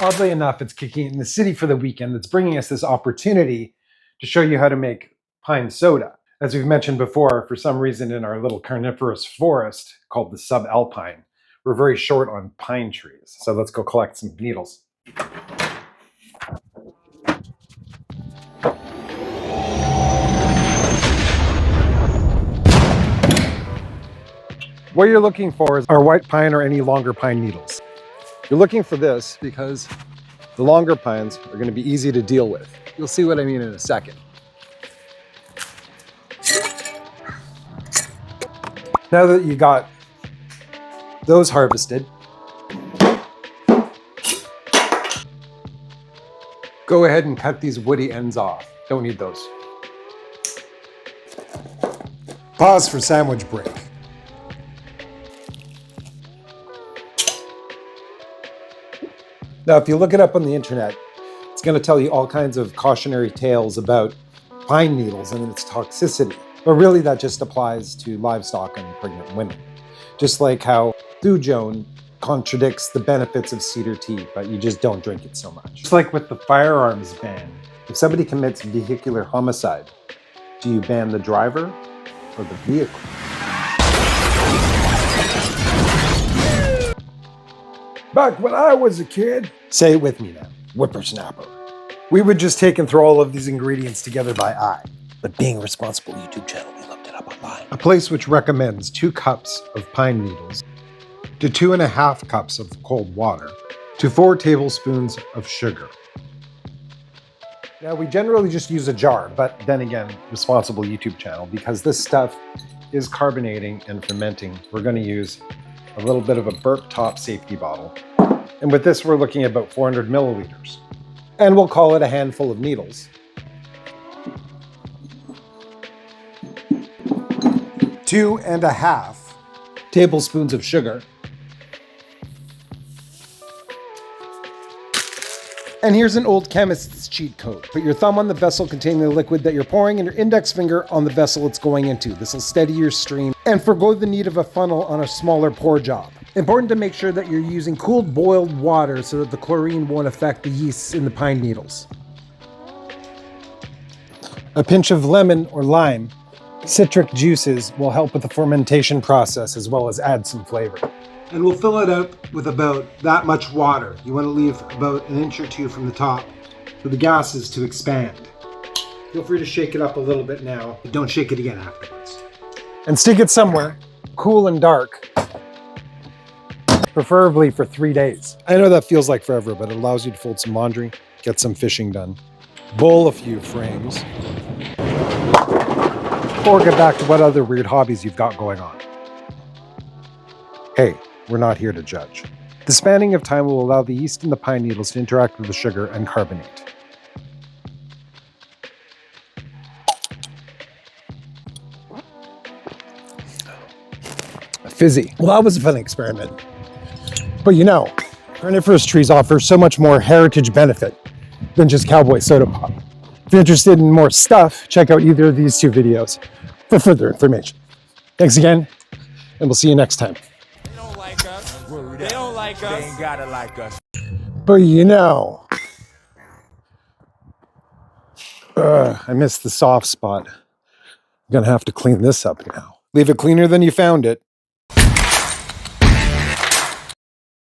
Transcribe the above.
Oddly enough, it's Kiki in the city for the weekend that's bringing us this opportunity to show you how to make pine soda. As we've mentioned before, for some reason in our little carnivorous forest called the subalpine, we're very short on pine trees. So let's go collect some needles. What you're looking for are white pine or any longer pine needles. You're looking for this because the longer pines are going to be easy to deal with. You'll see what I mean in a second. Now that you got those harvested, go ahead and cut these woody ends off. Don't need those. Pause for sandwich break. Now, if you look it up on the internet, it's going to tell you all kinds of cautionary tales about pine needles and its toxicity. But really, that just applies to livestock and pregnant women. Just like how thujone contradicts the benefits of cedar tea, but you just don't drink it so much. Just like with the firearms ban, if somebody commits vehicular homicide, do you ban the driver or the vehicle? Back when I was a kid, say it with me now, whippersnapper, we would just take and throw all of these ingredients together by eye. But being a responsible YouTube channel, we looked it up online. A place which recommends 2 cups of pine needles to 2.5 cups of cold water to 4 tablespoons of sugar. Now, we generally just use a jar, but then again, responsible YouTube channel, because this stuff is carbonating and fermenting, we're going to use a little bit of a burp top safety bottle. And with this, we're looking at about 400 milliliters. And we'll call it a handful of needles. 2.5 tablespoons of sugar. And here's an old chemist's cheat code. Put your thumb on the vessel containing the liquid that you're pouring and your index finger on the vessel it's going into. This will steady your stream and forgo the need of a funnel on a smaller pour job. Important to make sure that you're using cooled boiled water so that the chlorine won't affect the yeasts in the pine needles. A pinch of lemon or lime. Citric juices will help with the fermentation process as well as add some flavor. And we'll fill it up with about that much water. You want to leave about 1 inch or 2 from the top for the gases to expand. Feel free to shake it up a little bit now, but don't shake it again afterwards. And stick it somewhere cool and dark, preferably for 3 days. I know that feels like forever, but it allows you to fold some laundry, get some fishing done, bowl a few frames, or get back to what other weird hobbies you've got going on. Hey, we're not here to judge. The spanning of time will allow the yeast in the pine needles to interact with the sugar and carbonate. Fizzy. Well, that was a fun experiment. But you know, carnivorous trees offer so much more heritage benefit than just Cowboy Soda Pop. If you're interested in more stuff, check out either of these 2 videos for further information. Thanks again, and we'll see you next time. They don't like us. They don't like us. They ain't gotta like us. But you know, I missed the soft spot. I'm gonna have to clean this up now. Leave it cleaner than you found it.